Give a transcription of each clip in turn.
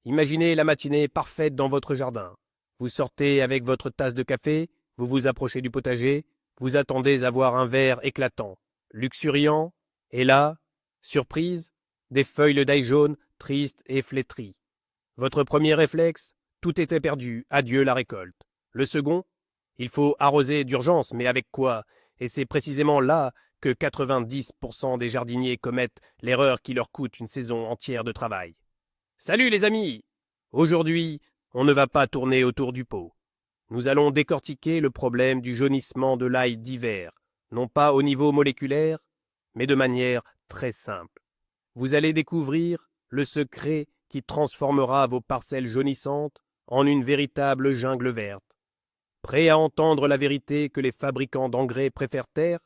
Imaginez la matinée parfaite dans votre jardin. Vous sortez avec votre tasse de café, vous vous approchez du potager, vous attendez à voir un vert éclatant, luxuriant, et là, surprise, des feuilles d'ail jaune, tristes et flétries. Votre premier réflexe, tout était perdu, adieu la récolte. Le second, il faut arroser d'urgence, mais avec quoi? Et c'est précisément là que 90% des jardiniers commettent l'erreur qui leur coûte une saison entière de travail. Salut les amis! Aujourd'hui, on ne va pas tourner autour du pot. Nous allons décortiquer le problème du jaunissement de l'ail d'hiver, non pas au niveau moléculaire, mais de manière très simple. Vous allez découvrir le secret qui transformera vos parcelles jaunissantes en une véritable jungle verte. Prêt à entendre la vérité que les fabricants d'engrais préfèrent taire?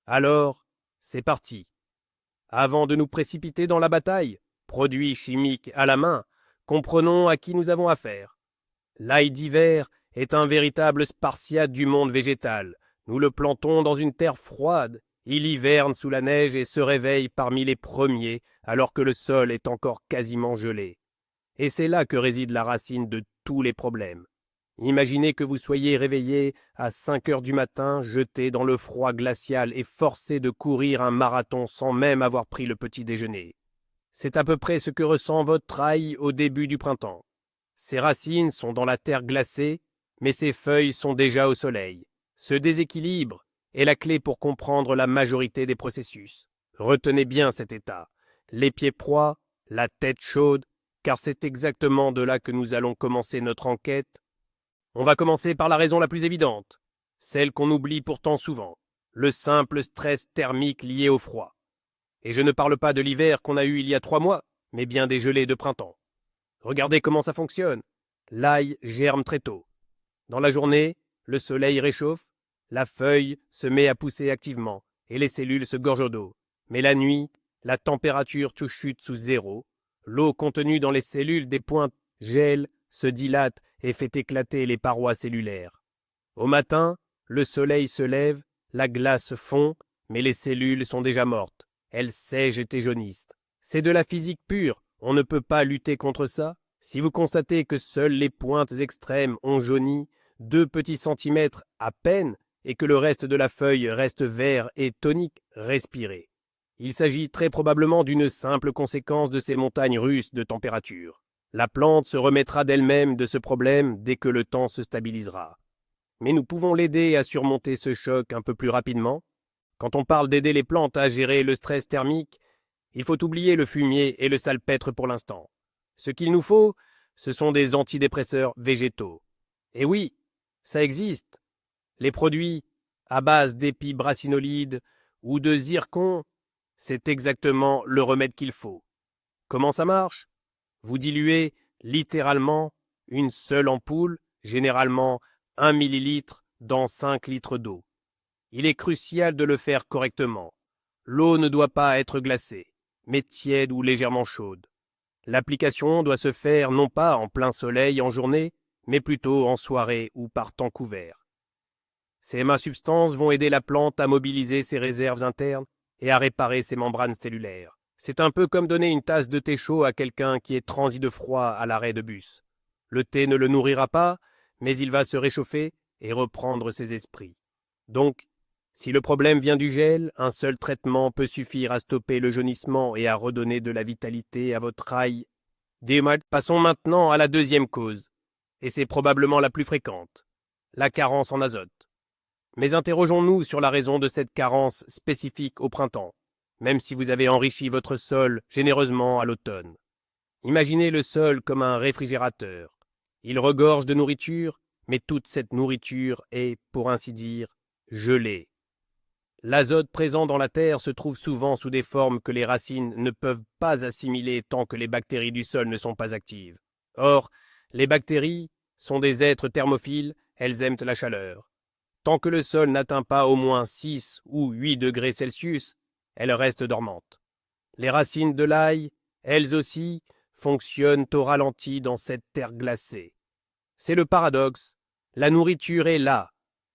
Alors, c'est parti. Avant de nous précipiter dans la bataille, produits chimiques à la main, comprenons à qui nous avons affaire. L'ail d'hiver est un véritable spartiate du monde végétal. Nous le plantons dans une terre froide. Il hiverne sous la neige et se réveille parmi les premiers alors que le sol est encore quasiment gelé. Et c'est là que réside la racine de tous les problèmes. Imaginez que vous soyez réveillé à 5 heures du matin, jeté dans le froid glacial et forcé de courir un marathon sans même avoir pris le petit déjeuner. C'est à peu près ce que ressent votre ail au début du printemps. Ses racines sont dans la terre glacée, mais ses feuilles sont déjà au soleil. Ce déséquilibre est la clé pour comprendre la majorité des processus. Retenez bien cet état. Les pieds proies, la tête chaude, car c'est exactement de là que nous allons commencer notre enquête. On va commencer par la raison la plus évidente, celle qu'on oublie pourtant souvent, le simple stress thermique lié au froid. Et je ne parle pas de l'hiver qu'on a eu il y a 3 mois, mais bien des gelées de printemps. Regardez comment ça fonctionne. L'ail germe très tôt. Dans la journée, le soleil réchauffe, la feuille se met à pousser activement, et les cellules se gorgent d'eau. Mais la nuit, la température chute sous zéro, l'eau contenue dans les cellules des pointes gèle, se dilate et fait éclater les parois cellulaires. Au matin, le soleil se lève, la glace fond, mais les cellules sont déjà mortes. Elles sèchent et jaunissent. C'est de la physique pure, on ne peut pas lutter contre ça. Si vous constatez que seules les pointes extrêmes ont jauni, 2 petits centimètres à peine, et que le reste de la feuille reste vert et tonique, respirez. Il s'agit très probablement d'une simple conséquence de ces montagnes russes de température. La plante se remettra d'elle-même de ce problème dès que le temps se stabilisera. Mais nous pouvons l'aider à surmonter ce choc un peu plus rapidement. Quand on parle d'aider les plantes à gérer le stress thermique, il faut oublier le fumier et le salpêtre pour l'instant. Ce qu'il nous faut, ce sont des antidépresseurs végétaux. Et oui, ça existe. Les produits à base d'épibrasinolide ou de zircon, c'est exactement le remède qu'il faut. Comment ça marche? Vous diluez littéralement une seule ampoule, généralement 1 millilitre, dans 5 litres d'eau. Il est crucial de le faire correctement. L'eau ne doit pas être glacée, mais tiède ou légèrement chaude. L'application doit se faire non pas en plein soleil en journée, mais plutôt en soirée ou par temps couvert. Ces substances vont aider la plante à mobiliser ses réserves internes et à réparer ses membranes cellulaires. C'est un peu comme donner une tasse de thé chaud à quelqu'un qui est transi de froid à l'arrêt de bus. Le thé ne le nourrira pas, mais il va se réchauffer et reprendre ses esprits. Donc, si le problème vient du gel, un seul traitement peut suffire à stopper le jaunissement et à redonner de la vitalité à votre ail. Passons maintenant à la deuxième cause, et c'est probablement la plus fréquente, la carence en azote. Mais interrogeons-nous sur la raison de cette carence spécifique au printemps, même si vous avez enrichi votre sol généreusement à l'automne. Imaginez le sol comme un réfrigérateur. Il regorge de nourriture, mais toute cette nourriture est, pour ainsi dire, gelée. L'azote présent dans la terre se trouve souvent sous des formes que les racines ne peuvent pas assimiler tant que les bactéries du sol ne sont pas actives. Or, les bactéries sont des êtres thermophiles, elles aiment la chaleur. Tant que le sol n'atteint pas au moins 6 ou 8 degrés Celsius, elles restent dormantes. Les racines de l'ail, elles aussi, fonctionnent au ralenti dans cette terre glacée. C'est le paradoxe. La nourriture est là,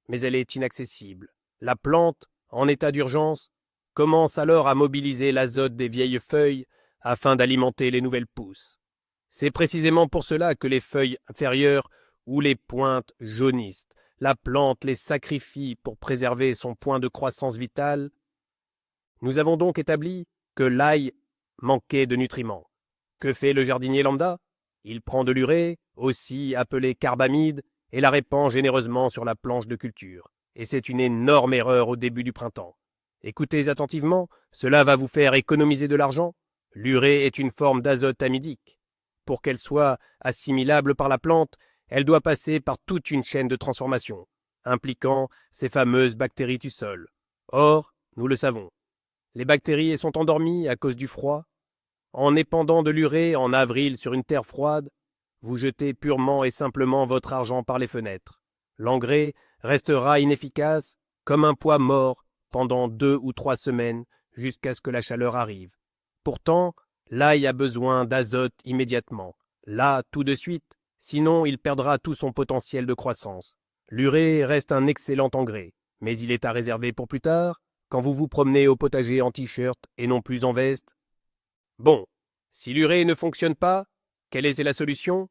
mais elle est inaccessible. La plante, en état d'urgence, commence alors à mobiliser l'azote des vieilles feuilles afin d'alimenter les nouvelles pousses. C'est précisément pour cela que les feuilles inférieures ou les pointes jaunissent. La plante les sacrifie pour préserver son point de croissance vitale. Nous avons donc établi que l'ail manquait de nutriments. Que fait le jardinier lambda? Il prend de l'urée, aussi appelée carbamide, et la répand généreusement sur la planche de culture. Et c'est une énorme erreur au début du printemps. Écoutez attentivement, cela va vous faire économiser de l'argent. L'urée est une forme d'azote amidique. Pour qu'elle soit assimilable par la plante, elle doit passer par toute une chaîne de transformation, impliquant ces fameuses bactéries du sol. Or, nous le savons, les bactéries sont endormies à cause du froid. En épandant de l'urée en avril sur une terre froide, vous jetez purement et simplement votre argent par les fenêtres. L'engrais restera inefficace comme un poids mort pendant 2 ou 3 semaines jusqu'à ce que la chaleur arrive. Pourtant, l'ail a besoin d'azote immédiatement, là tout de suite, sinon il perdra tout son potentiel de croissance. L'urée reste un excellent engrais, mais il est à réserver pour plus tard, quand vous vous promenez au potager en t-shirt et non plus en veste. Bon, si l'urée ne fonctionne pas, quelle est la solution?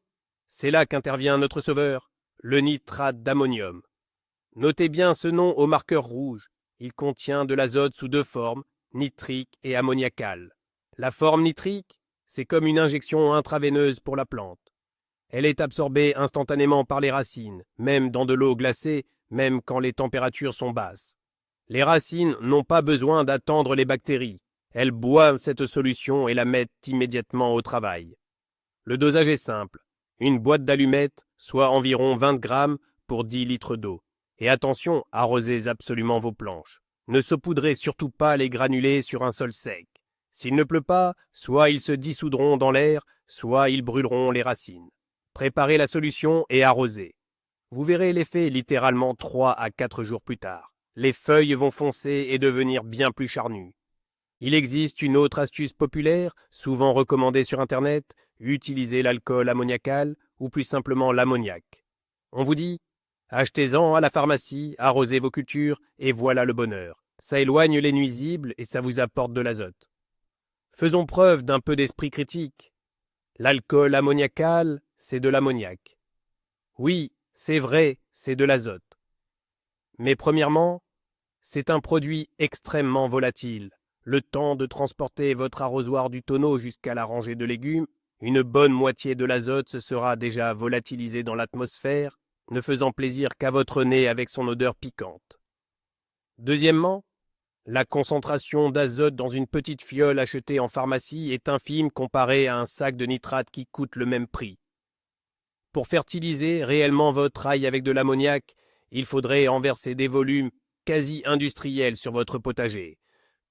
C'est là qu'intervient notre sauveur, le nitrate d'ammonium. Notez bien ce nom au marqueur rouge. Il contient de l'azote sous 2 formes, nitrique et ammoniacale. La forme nitrique, c'est comme une injection intraveineuse pour la plante. Elle est absorbée instantanément par les racines, même dans de l'eau glacée, même quand les températures sont basses. Les racines n'ont pas besoin d'attendre les bactéries. Elles boivent cette solution et la mettent immédiatement au travail. Le dosage est simple. Une boîte d'allumettes, soit environ 20 grammes pour 10 litres d'eau. Et attention, arrosez absolument vos planches. Ne saupoudrez surtout pas les granulés sur un sol sec. S'il ne pleut pas, soit ils se dissoudront dans l'air, soit ils brûleront les racines. Préparez la solution et arrosez. Vous verrez l'effet littéralement 3 à 4 jours plus tard. Les feuilles vont foncer et devenir bien plus charnues. Il existe une autre astuce populaire, souvent recommandée sur Internet, utilisez l'alcool ammoniacal ou plus simplement l'ammoniac. On vous dit, achetez-en à la pharmacie, arrosez vos cultures et voilà le bonheur. Ça éloigne les nuisibles et ça vous apporte de l'azote. Faisons preuve d'un peu d'esprit critique. L'alcool ammoniacal, c'est de l'ammoniac. Oui, c'est vrai, c'est de l'azote. Mais premièrement, c'est un produit extrêmement volatile. Le temps de transporter votre arrosoir du tonneau jusqu'à la rangée de légumes, une bonne moitié de l'azote se sera déjà volatilisé dans l'atmosphère, ne faisant plaisir qu'à votre nez avec son odeur piquante. Deuxièmement, la concentration d'azote dans une petite fiole achetée en pharmacie est infime comparée à un sac de nitrate qui coûte le même prix. Pour fertiliser réellement votre ail avec de l'ammoniac, il faudrait en verser des volumes quasi industriels sur votre potager.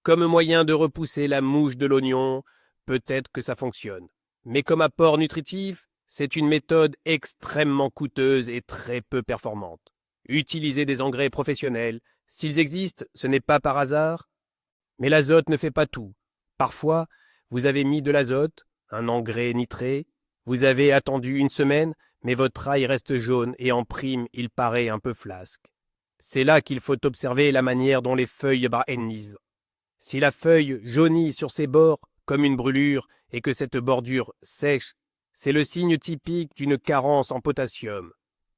Comme moyen de repousser la mouche de l'oignon, peut-être que ça fonctionne. Mais comme apport nutritif, c'est une méthode extrêmement coûteuse et très peu performante. Utilisez des engrais professionnels. S'ils existent, ce n'est pas par hasard. Mais l'azote ne fait pas tout. Parfois, vous avez mis de l'azote, un engrais nitré, vous avez attendu une semaine, mais votre ail reste jaune et en prime, il paraît un peu flasque. C'est là qu'il faut observer la manière dont les feuilles brunissent. Si la feuille jaunit sur ses bords comme une brûlure et que cette bordure sèche, c'est le signe typique d'une carence en potassium.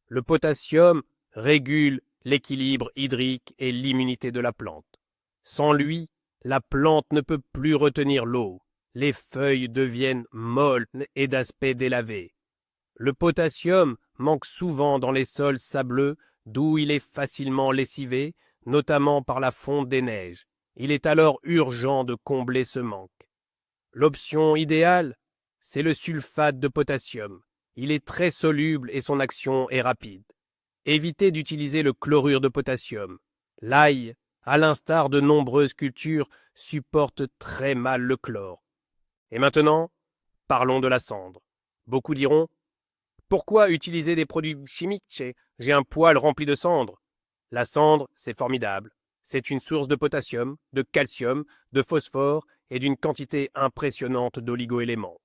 Le potassium régule l'équilibre hydrique et l'immunité de la plante. Sans lui, la plante ne peut plus retenir l'eau. Les feuilles deviennent molles et d'aspect délavé. Le potassium manque souvent dans les sols sableux, d'où il est facilement lessivé, notamment par la fonte des neiges. Il est alors urgent de combler ce manque. L'option idéale, c'est le sulfate de potassium. Il est très soluble et son action est rapide. Évitez d'utiliser le chlorure de potassium. L'ail, à l'instar de nombreuses cultures, supporte très mal le chlore. Et maintenant, parlons de la cendre. Beaucoup diront, pourquoi utiliser des produits chimiques? J'ai un poêle rempli de cendre. La cendre, c'est formidable. C'est une source de potassium, de calcium, de phosphore et d'une quantité impressionnante d'oligo-éléments.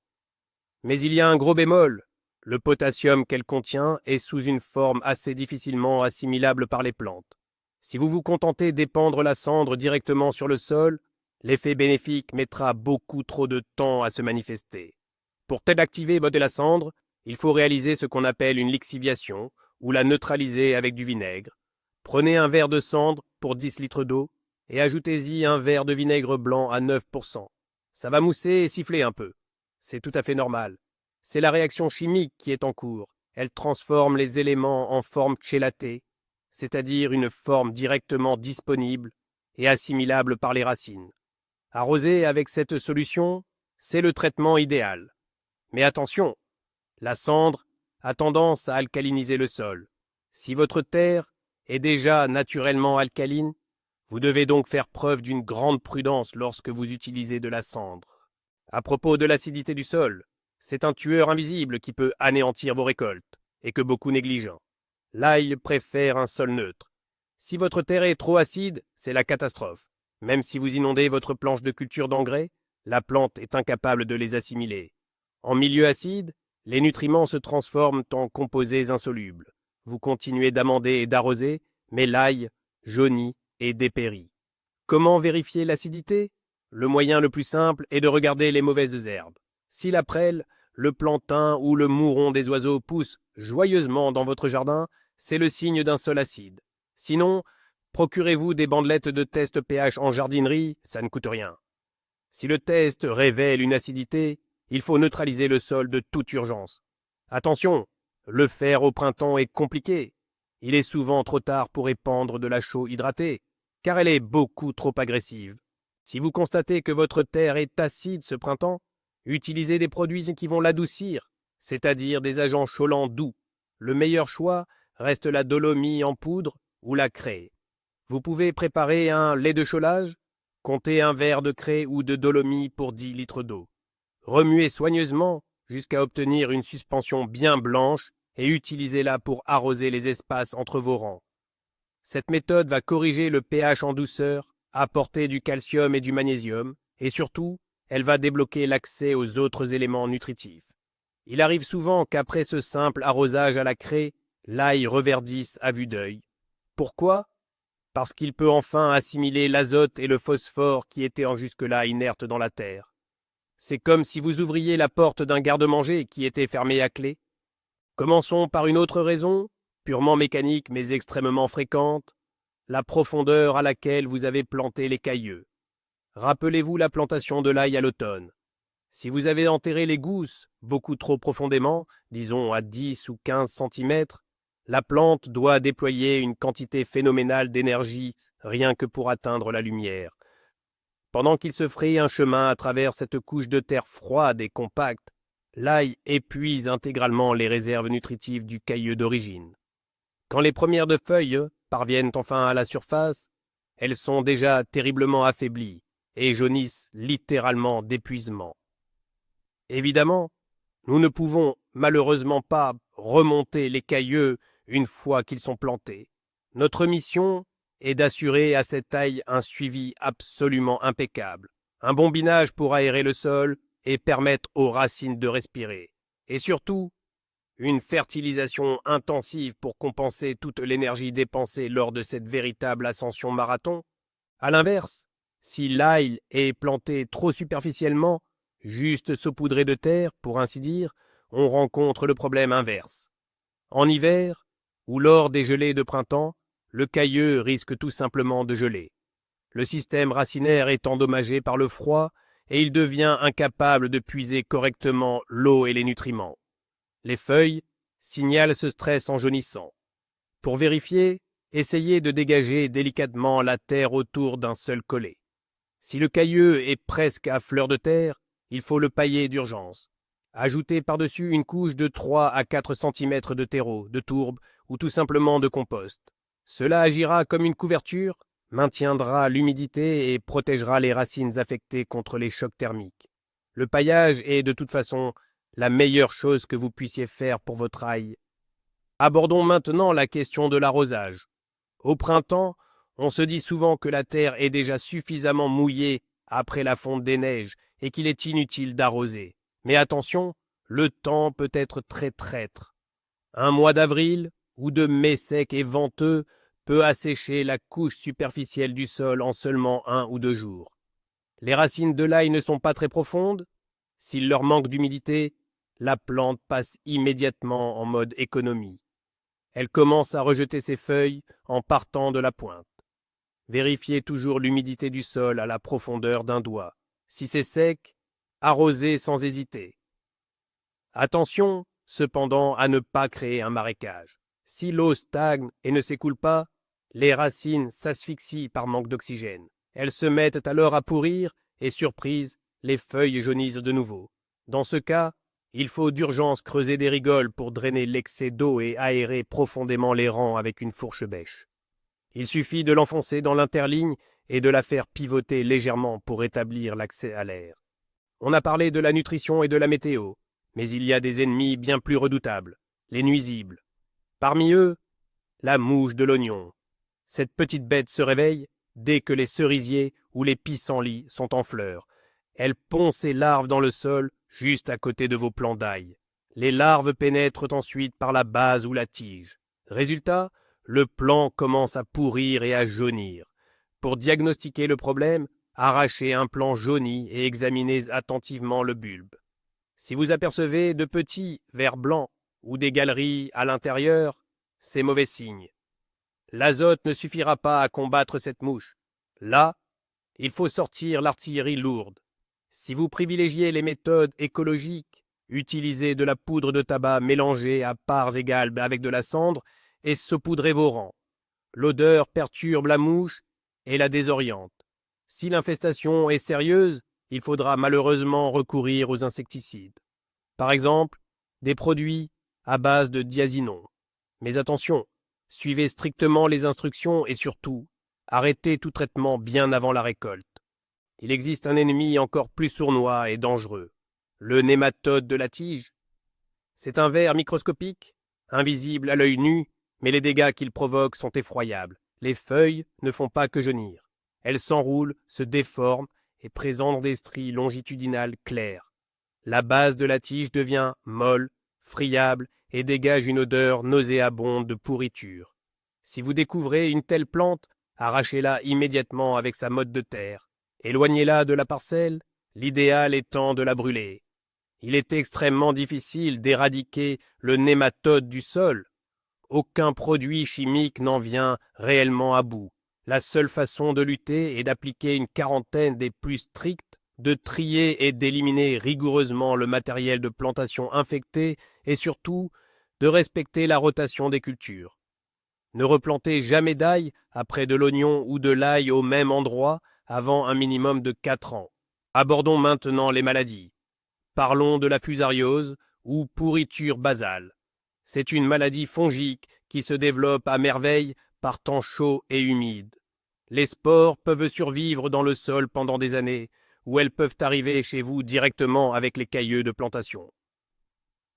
Mais il y a un gros bémol. Le potassium qu'elle contient est sous une forme assez difficilement assimilable par les plantes. Si vous vous contentez d'épandre la cendre directement sur le sol, l'effet bénéfique mettra beaucoup trop de temps à se manifester. Pour activer de la cendre, il faut réaliser ce qu'on appelle une lixiviation, ou la neutraliser avec du vinaigre. Prenez un verre de cendre pour 10 litres d'eau et ajoutez-y un verre de vinaigre blanc à 9%. Ça va mousser et siffler un peu. C'est tout à fait normal. C'est la réaction chimique qui est en cours. Elle transforme les éléments en forme chélatée, c'est-à-dire une forme directement disponible et assimilable par les racines. Arroser avec cette solution, c'est le traitement idéal. Mais attention, la cendre a tendance à alcaliniser le sol. Si votre terre est déjà naturellement alcaline, vous devez donc faire preuve d'une grande prudence lorsque vous utilisez de la cendre. À propos de l'acidité du sol, c'est un tueur invisible qui peut anéantir vos récoltes, et que beaucoup négligent. L'ail préfère un sol neutre. Si votre terre est trop acide, c'est la catastrophe. Même si vous inondez votre planche de culture d'engrais, la plante est incapable de les assimiler. En milieu acide, les nutriments se transforment en composés insolubles. Vous continuez d'amender et d'arroser, mais l'ail jaunit et dépérit. Comment vérifier l'acidité? Le moyen le plus simple est de regarder les mauvaises herbes. Si la prêle, le plantain ou le mouron des oiseaux poussent joyeusement dans votre jardin, c'est le signe d'un sol acide. Sinon, procurez-vous des bandelettes de test pH en jardinerie, ça ne coûte rien. Si le test révèle une acidité, il faut neutraliser le sol de toute urgence. Attention, le faire au printemps est compliqué. Il est souvent trop tard pour épandre de la chaux hydratée, car elle est beaucoup trop agressive. Si vous constatez que votre terre est acide ce printemps, utilisez des produits qui vont l'adoucir, c'est-à-dire des agents cholants doux. Le meilleur choix reste la dolomie en poudre ou la craie. Vous pouvez préparer un lait de cholage, comptez un verre de craie ou de dolomie pour 10 litres d'eau. Remuez soigneusement jusqu'à obtenir une suspension bien blanche et utilisez-la pour arroser les espaces entre vos rangs. Cette méthode va corriger le pH en douceur, apporter du calcium et du magnésium, et surtout, elle va débloquer l'accès aux autres éléments nutritifs. Il arrive souvent qu'après ce simple arrosage à la craie, l'ail reverdisse à vue d'œil. Pourquoi? Parce qu'il peut enfin assimiler l'azote et le phosphore qui étaient jusque-là inertes dans la terre. C'est comme si vous ouvriez la porte d'un garde-manger qui était fermé à clé. Commençons par une autre raison, purement mécanique mais extrêmement fréquente, la profondeur à laquelle vous avez planté les cailleux. Rappelez-vous la plantation de l'ail à l'automne. Si vous avez enterré les gousses beaucoup trop profondément, disons à 10 ou 15 centimètres, la plante doit déployer une quantité phénoménale d'énergie rien que pour atteindre la lumière. Pendant qu'il se fraye un chemin à travers cette couche de terre froide et compacte, l'ail épuise intégralement les réserves nutritives du cailleux d'origine. Quand les premières de feuilles parviennent enfin à la surface, elles sont déjà terriblement affaiblies et jaunissent littéralement d'épuisement. Évidemment, nous ne pouvons malheureusement pas remonter les cailleux une fois qu'ils sont plantés. Notre mission est d'assurer à cette taille un suivi absolument impeccable, un bon binage pour aérer le sol et permettre aux racines de respirer, et surtout, une fertilisation intensive pour compenser toute l'énergie dépensée lors de cette véritable ascension marathon. À l'inverse, si l'ail est planté trop superficiellement, juste saupoudré de terre, pour ainsi dire, on rencontre le problème inverse. En hiver, ou lors des gelées de printemps, le cailleux risque tout simplement de geler. Le système racinaire est endommagé par le froid et il devient incapable de puiser correctement l'eau et les nutriments. Les feuilles signalent ce stress en jaunissant. Pour vérifier, essayez de dégager délicatement la terre autour d'un seul collet. Si le cailleux est presque à fleur de terre, il faut le pailler d'urgence. Ajoutez par-dessus une couche de 3 à 4 cm de terreau, de tourbe ou tout simplement de compost. Cela agira comme une couverture, maintiendra l'humidité et protégera les racines affectées contre les chocs thermiques. Le paillage est de toute façon la meilleure chose que vous puissiez faire pour votre ail. Abordons maintenant la question de l'arrosage. Au printemps, on se dit souvent que la terre est déjà suffisamment mouillée après la fonte des neiges et qu'il est inutile d'arroser. Mais attention, le temps peut être très traître. Un mois d'avril ou de mai sec et venteux peut assécher la couche superficielle du sol en seulement 1 ou 2 jours. Les racines de l'ail ne sont pas très profondes, S'il leur manque d'humidité, la plante passe immédiatement en mode économie. Elle commence à rejeter ses feuilles en partant de la pointe. Vérifiez toujours l'humidité du sol à la profondeur d'un doigt. Si c'est sec, arrosez sans hésiter. Attention, cependant, à ne pas créer un marécage. Si l'eau stagne et ne s'écoule pas, les racines s'asphyxient par manque d'oxygène. Elles se mettent alors à pourrir et, surprise, les feuilles jaunissent de nouveau. Dans ce cas, il faut d'urgence creuser des rigoles pour drainer l'excès d'eau et aérer profondément les rangs avec une fourche-bêche. Il suffit de l'enfoncer dans l'interligne et de la faire pivoter légèrement pour rétablir l'accès à l'air. On a parlé de la nutrition et de la météo, mais il y a des ennemis bien plus redoutables, les nuisibles. Parmi eux, la mouche de l'oignon. Cette petite bête se réveille dès que les cerisiers ou les pissenlits sont en fleurs. Elle pond ses larves dans le sol juste à côté de vos plants d'ail. Les larves pénètrent ensuite par la base ou la tige. Résultat, le plant commence à pourrir et à jaunir. Pour diagnostiquer le problème, arrachez un plant jauni et examinez attentivement le bulbe. Si vous apercevez de petits vers blancs ou des galeries à l'intérieur, c'est mauvais signe. L'azote ne suffira pas à combattre cette mouche. Là, il faut sortir l'artillerie lourde. Si vous privilégiez les méthodes écologiques, utilisez de la poudre de tabac mélangée à parts égales avec de la cendre et saupoudrez vos rangs. L'odeur perturbe la mouche et la désoriente. Si l'infestation est sérieuse, il faudra malheureusement recourir aux insecticides. Par exemple, des produits à base de diazinon. Mais attention, suivez strictement les instructions et surtout, arrêtez tout traitement bien avant la récolte. Il existe un ennemi encore plus sournois et dangereux, le nématode de la tige. C'est un ver microscopique, invisible à l'œil nu, mais les dégâts qu'il provoque sont effroyables. Les feuilles ne font pas que jaunir. Elles s'enroulent, se déforment et présentent des stries longitudinales claires. La base de la tige devient molle, friable et dégage une odeur nauséabonde de pourriture. Si vous découvrez une telle plante, arrachez-la immédiatement avec sa motte de terre. Éloignez-la de la parcelle, l'idéal étant de la brûler. Il est extrêmement difficile d'éradiquer le nématode du sol. Aucun produit chimique n'en vient réellement à bout. La seule façon de lutter est d'appliquer une quarantaine des plus strictes, de trier et d'éliminer rigoureusement le matériel de plantation infecté et surtout de respecter la rotation des cultures. Ne replantez jamais d'ail après de l'oignon ou de l'ail au même endroit avant un minimum de 4 ans. Abordons maintenant les maladies. Parlons de la fusariose ou pourriture basale. C'est une maladie fongique qui se développe à merveille par temps chaud et humide. Les spores peuvent survivre dans le sol pendant des années, ou elles peuvent arriver chez vous directement avec les cailleux de plantation.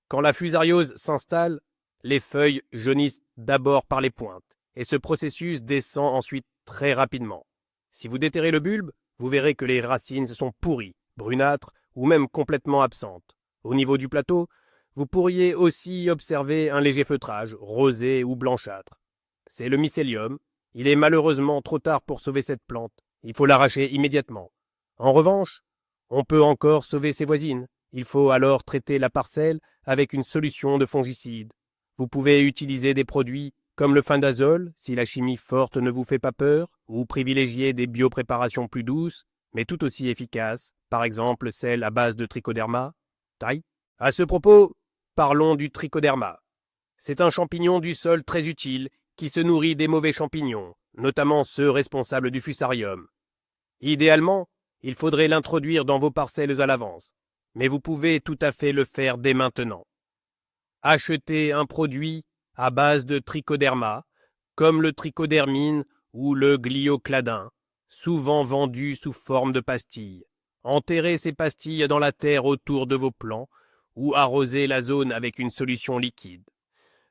Quand la fusariose s'installe, les feuilles jaunissent d'abord par les pointes, et ce processus descend ensuite très rapidement. Si vous déterrez le bulbe, vous verrez que les racines sont pourries, brunâtres ou même complètement absentes. Au niveau du plateau, vous pourriez aussi observer un léger feutrage, rosé ou blanchâtre. C'est le mycélium. Il est malheureusement trop tard pour sauver cette plante. Il faut l'arracher immédiatement. En revanche, on peut encore sauver ses voisines. Il faut alors traiter la parcelle avec une solution de fongicide. Vous pouvez utiliser des produits comme le findazole, si la chimie forte ne vous fait pas peur, ou privilégier des biopréparations plus douces, mais tout aussi efficaces, par exemple celles à base de trichoderma. À ce propos, parlons du trichoderma. C'est un champignon du sol très utile qui se nourrit des mauvais champignons, notamment ceux responsables du fusarium. Idéalement, il faudrait l'introduire dans vos parcelles à l'avance, mais vous pouvez tout à fait le faire dès maintenant. Achetez un produit à base de trichoderma, comme le trichodermine ou le gliocladin, souvent vendu sous forme de pastilles. Enterrez ces pastilles dans la terre autour de vos plants ou arrosez la zone avec une solution liquide.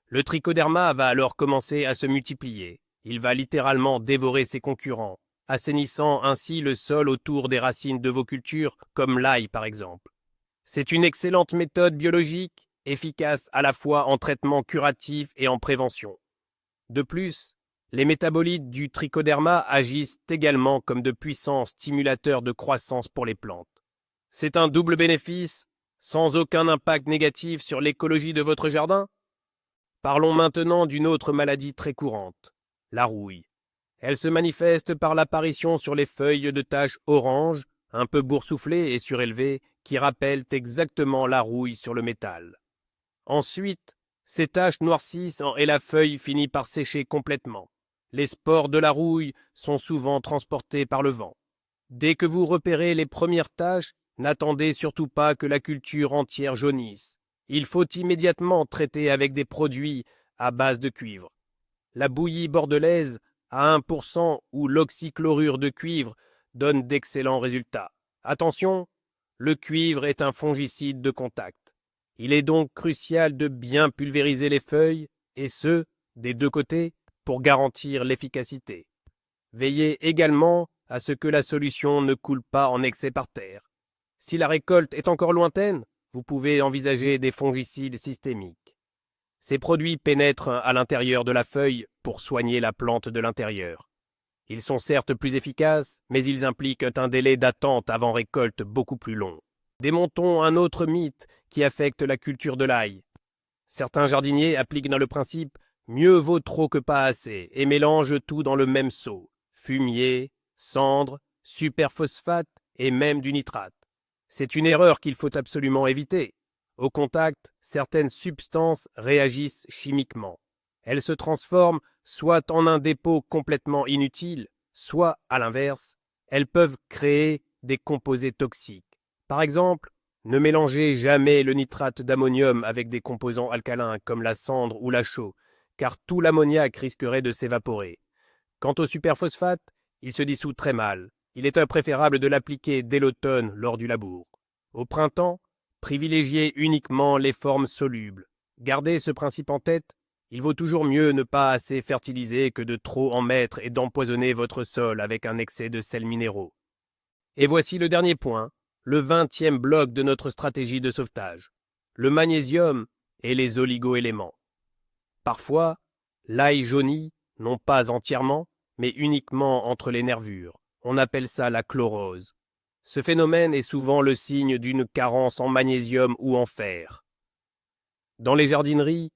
Le trichoderma va alors commencer à se multiplier. Il va littéralement dévorer ses concurrents, assainissant ainsi le sol autour des racines de vos cultures, comme l'ail par exemple. C'est une excellente méthode biologique, efficace à la fois en traitement curatif et en prévention. De plus, les métabolites du trichoderma agissent également comme de puissants stimulateurs de croissance pour les plantes. C'est un double bénéfice, sans aucun impact négatif sur l'écologie de votre jardin. Parlons maintenant d'une autre maladie très courante, la rouille. Elle se manifeste par l'apparition sur les feuilles de taches oranges, un peu boursouflées et surélevées, qui rappellent exactement la rouille sur le métal. Ensuite, ces taches noircissent et la feuille finit par sécher complètement. Les spores de la rouille sont souvent transportés par le vent. Dès que vous repérez les premières taches, n'attendez surtout pas que la culture entière jaunisse. Il faut immédiatement traiter avec des produits à base de cuivre. La bouillie bordelaise à 1% ou l'oxychlorure de cuivre donne d'excellents résultats. Attention, le cuivre est un fongicide de contact. Il est donc crucial de bien pulvériser les feuilles, et ce, des deux côtés, pour garantir l'efficacité. Veillez également à ce que la solution ne coule pas en excès par terre. Si la récolte est encore lointaine, vous pouvez envisager des fongicides systémiques. Ces produits pénètrent à l'intérieur de la feuille pour soigner la plante de l'intérieur. Ils sont certes plus efficaces, mais ils impliquent un délai d'attente avant récolte beaucoup plus long. Démontons un autre mythe qui affecte la culture de l'ail. Certains jardiniers appliquent dans le principe « mieux vaut trop que pas assez » et mélangent tout dans le même seau. Fumier, cendre, superphosphate et même du nitrate. C'est une erreur qu'il faut absolument éviter. Au contact, certaines substances réagissent chimiquement. Elles se transforment soit en un dépôt complètement inutile, soit, à l'inverse, elles peuvent créer des composés toxiques. Par exemple, ne mélangez jamais le nitrate d'ammonium avec des composants alcalins comme la cendre ou la chaux, car tout l'ammoniac risquerait de s'évaporer. Quant au superphosphate, il se dissout très mal. Il est préférable de l'appliquer dès l'automne lors du labour. Au printemps, privilégiez uniquement les formes solubles. Gardez ce principe en tête, il vaut toujours mieux ne pas assez fertiliser que de trop en mettre et d'empoisonner votre sol avec un excès de sels minéraux. Et voici le dernier point, le 20e bloc de notre stratégie de sauvetage, le magnésium et les oligo-éléments. Parfois, l'ail jaunit, non pas entièrement, mais uniquement entre les nervures. On appelle ça la chlorose. Ce phénomène est souvent le signe d'une carence en magnésium ou en fer. Dans les jardineries,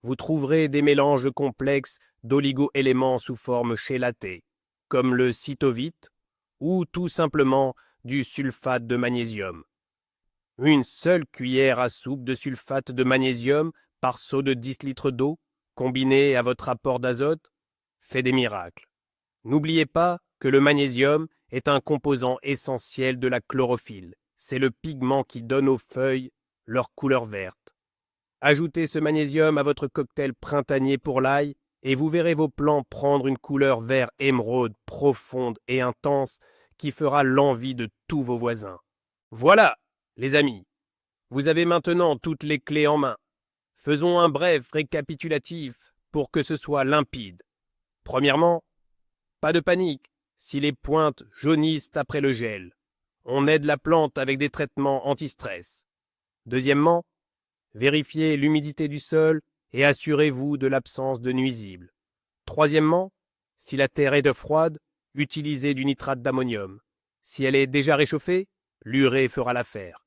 vous trouverez des mélanges complexes d'oligo-éléments sous forme chélatée, comme le cytovite ou tout simplement du sulfate de magnésium. Une seule cuillère à soupe de sulfate de magnésium par seau de 10 litres d'eau, combiné à votre apport d'azote, fait des miracles. N'oubliez pas que le magnésium est un composant essentiel de la chlorophylle. C'est le pigment qui donne aux feuilles leur couleur verte. Ajoutez ce magnésium à votre cocktail printanier pour l'ail et vous verrez vos plants prendre une couleur vert émeraude profonde et intense qui fera l'envie de tous vos voisins. Voilà, les amis, vous avez maintenant toutes les clés en main. Faisons un bref récapitulatif pour que ce soit limpide. Premièrement, pas de panique si les pointes jaunissent après le gel. On aide la plante avec des traitements anti-stress. Deuxièmement, vérifiez l'humidité du sol et assurez-vous de l'absence de nuisibles. Troisièmement, si la terre est froide, utilisez du nitrate d'ammonium. Si elle est déjà réchauffée, l'urée fera l'affaire.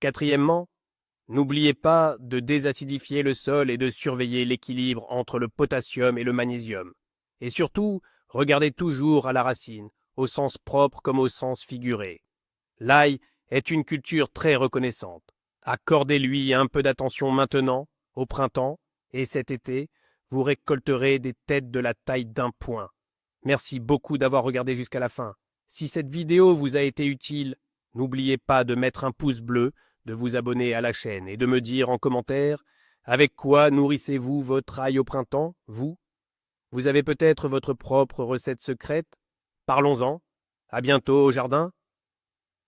Quatrièmement, n'oubliez pas de désacidifier le sol et de surveiller l'équilibre entre le potassium et le magnésium. Et surtout, regardez toujours à la racine, au sens propre comme au sens figuré. L'ail est une culture très reconnaissante. Accordez-lui un peu d'attention maintenant, au printemps, et cet été, vous récolterez des têtes de la taille d'un poing. Merci beaucoup d'avoir regardé jusqu'à la fin. Si cette vidéo vous a été utile, n'oubliez pas de mettre un pouce bleu, de vous abonner à la chaîne et de me dire en commentaire avec quoi nourrissez-vous votre ail au printemps, vous? Vous avez peut-être votre propre recette secrète? Parlons-en. À bientôt au jardin.